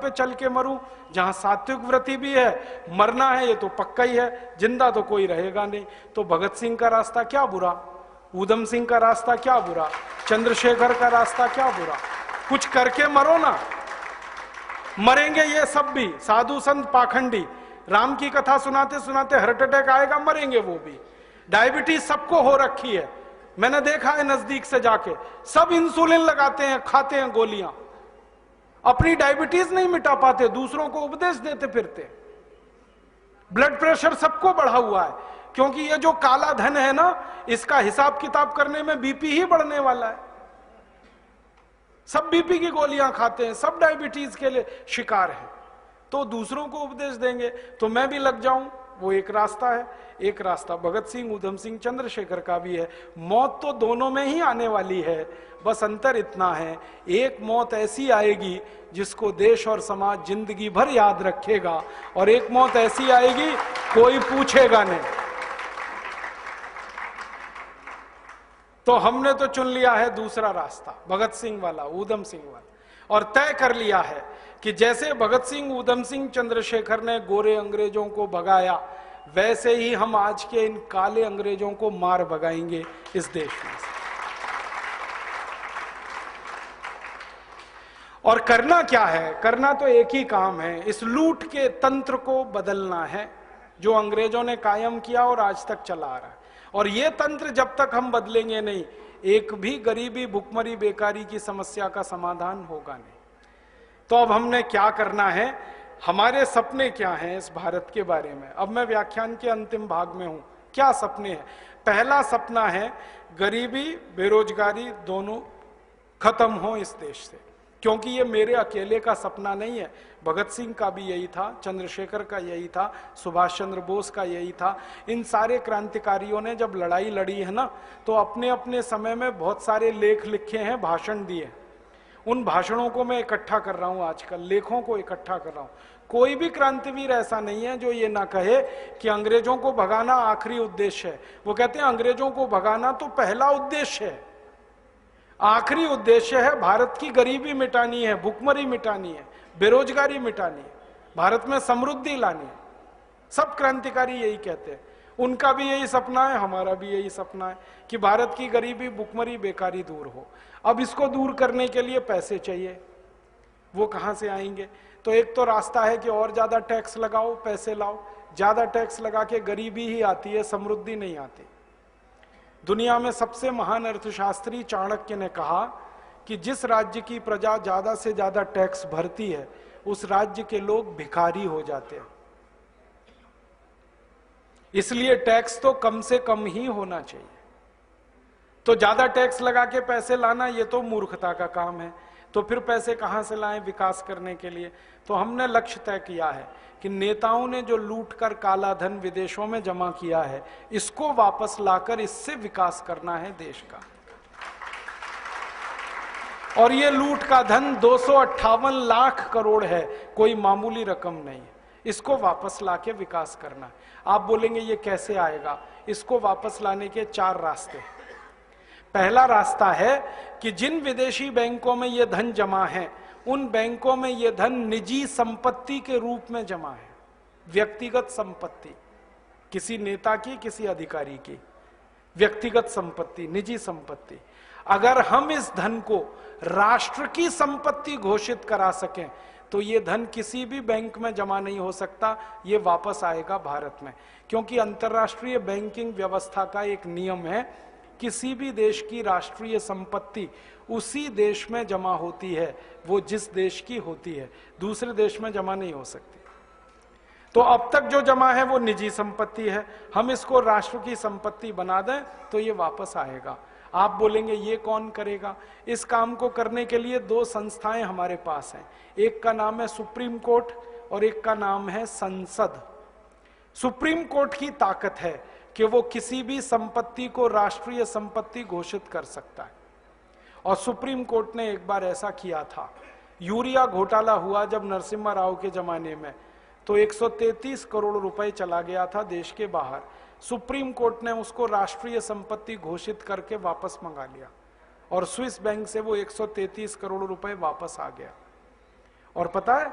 पे चल के मरूं, जहां सात्विक व्रति भी है, मरना है ये तो पक्का ही है, जिंदा तो कोई रहेगा नहीं। तो भगत सिंह का रास्ता क्या बुरा, ऊधम सिंह का रास्ता क्या बुरा, चंद्रशेखर का रास्ता क्या बुरा, कुछ करके मरो ना। मरेंगे ये सब भी, साधु संत पाखंडी, राम की कथा सुनाते सुनाते हार्ट अटैक आएगा, मरेंगे वो भी। डायबिटीज सबको हो रखी है, मैंने देखा है नजदीक से जाके, सब इंसुलिन लगाते हैं, खाते हैं गोलियां, अपनी डायबिटीज नहीं मिटा पाते, दूसरों को उपदेश देते फिरते। ब्लड प्रेशर सबको बढ़ा हुआ है, क्योंकि ये जो काला धन है ना, इसका हिसाब किताब करने में बीपी ही बढ़ने वाला है। सब बीपी की गोलियां खाते हैं, सब डायबिटीज के लिए शिकार हैं, तो दूसरों को उपदेश देंगे तो मैं भी लग जाऊं, वो एक रास्ता है। एक रास्ता भगत सिंह, ऊधम सिंह, चंद्रशेखर का भी है। मौत तो दोनों में ही आने वाली है, बस अंतर इतना है, एक मौत ऐसी आएगी जिसको देश और समाज जिंदगी भर याद रखेगा, और एक मौत ऐसी आएगी कोई पूछेगा नहीं। तो हमने तो चुन लिया है दूसरा रास्ता, भगत सिंह वाला, ऊधम सिंह वाला, और तय कर लिया है कि जैसे भगत सिंह, ऊधम सिंह, चंद्रशेखर ने गोरे अंग्रेजों को भगाया, वैसे ही हम आज के इन काले अंग्रेजों को मार भगाएंगे इस देश में। और करना क्या है? करना तो एक ही काम है, इस लूट के तंत्र को बदलना है जो अंग्रेजों ने कायम किया और आज तक चला आ रहा है। और ये तंत्र जब तक हम बदलेंगे नहीं, एक भी गरीबी, भुखमरी, बेकारी की समस्या का समाधान होगा नहीं। तो अब हमने क्या करना है, हमारे सपने क्या हैं इस भारत के बारे में? अब मैं व्याख्यान के अंतिम भाग में हूं। क्या सपने हैं? पहला सपना है गरीबी, बेरोजगारी दोनों खत्म हो इस देश से, क्योंकि ये मेरे अकेले का सपना नहीं है, भगत सिंह का भी यही था, चंद्रशेखर का यही था, सुभाष चंद्र बोस का यही था। इन सारे क्रांतिकारियों ने जब लड़ाई लड़ी है ना, तो अपने अपने समय में बहुत सारे लेख लिखे हैं, भाषण दिए। उन भाषणों को मैं इकट्ठा कर रहा हूं आजकल, लेखों को इकट्ठा कर रहा हूं। कोई भी क्रांतिवीर ऐसा नहीं है जो ये ना कहे कि अंग्रेजों को भगाना आखिरी उद्देश्य है। वो कहते हैं अंग्रेजों को भगाना तो पहला उद्देश्य है, आखिरी उद्देश्य है भारत की गरीबी मिटानी है, भुखमरी मिटानी है, बेरोजगारी मिटानी है, भारत में समृद्धि लानी है। सब क्रांतिकारी यही कहते हैं, उनका भी यही सपना है, हमारा भी यही सपना है कि भारत की गरीबी, भुखमरी, बेकारी दूर हो। अब इसको दूर करने के लिए पैसे चाहिए, वो कहां से आएंगे? तो एक तो रास्ता है कि और ज्यादा टैक्स लगाओ, पैसे लाओ। ज्यादा टैक्स लगा के गरीबी ही आती है, समृद्धि नहीं आती। दुनिया में सबसे महान अर्थशास्त्री चाणक्य ने कहा कि जिस राज्य की प्रजा ज्यादा से ज्यादा टैक्स भरती है, उस राज्य के लोग भिखारी हो जाते हैं। इसलिए टैक्स तो कम से कम ही होना चाहिए। तो ज्यादा टैक्स लगा के पैसे लाना, ये तो मूर्खता का काम है। तो फिर पैसे कहां से लाएं विकास करने के लिए? तो हमने लक्ष्य तय किया है कि नेताओं ने जो लूट कर काला धन विदेशों में जमा किया है, इसको वापस लाकर इससे विकास करना है देश का। और ये लूट का धन 258 लाख करोड़ है, कोई मामूली रकम नहीं है। इसको वापस लाके विकास करना है। आप बोलेंगे ये कैसे आएगा? इसको वापस लाने के 4 रास्ते हैं। पहला रास्ता है कि जिन विदेशी बैंकों में ये धन जमा है, उन बैंकों में ये धन निजी संपत्ति के रूप में जमा है। व्यक्तिगत संपत्ति, किसी नेता की, किसी अधिकारी की व्यक्तिगत संपत्ति, निजी संपत्ति। अगर हम इस धन को राष्ट्र की संपत्ति घोषित करा सकें, तो ये धन किसी भी बैंक में जमा नहीं हो सकता, ये वापस आएगा भारत में। क्योंकि अंतर्राष्ट्रीय बैंकिंग व्यवस्था का एक नियम है, किसी भी देश की राष्ट्रीय संपत्ति उसी देश में जमा होती है, वो जिस देश की होती है, दूसरे देश में जमा नहीं हो सकती। तो अब तक जो जमा है वो निजी संपत्ति है, हम इसको राष्ट्र की संपत्ति बना दें तो ये वापस आएगा। आप बोलेंगे ये कौन करेगा? इस काम को करने के लिए 2 संस्थाएं हमारे पास हैं। एक का नाम है सुप्रीम कोर्ट और एक का नाम है संसद। सुप्रीम कोर्ट की ताकत है कि वो किसी भी संपत्ति को राष्ट्रीय संपत्ति घोषित कर सकता है। और सुप्रीम कोर्ट ने एक बार ऐसा किया था, यूरिया घोटाला हुआ जब नरसिम्हा राव के जमाने में, तो 133 करोड़ रुपए चला गया था देश के बाहर। सुप्रीम कोर्ट ने उसको राष्ट्रीय संपत्ति घोषित करके वापस मंगा लिया और स्विस बैंक से वो 133 करोड़ रुपए वापस आ गया। और पता है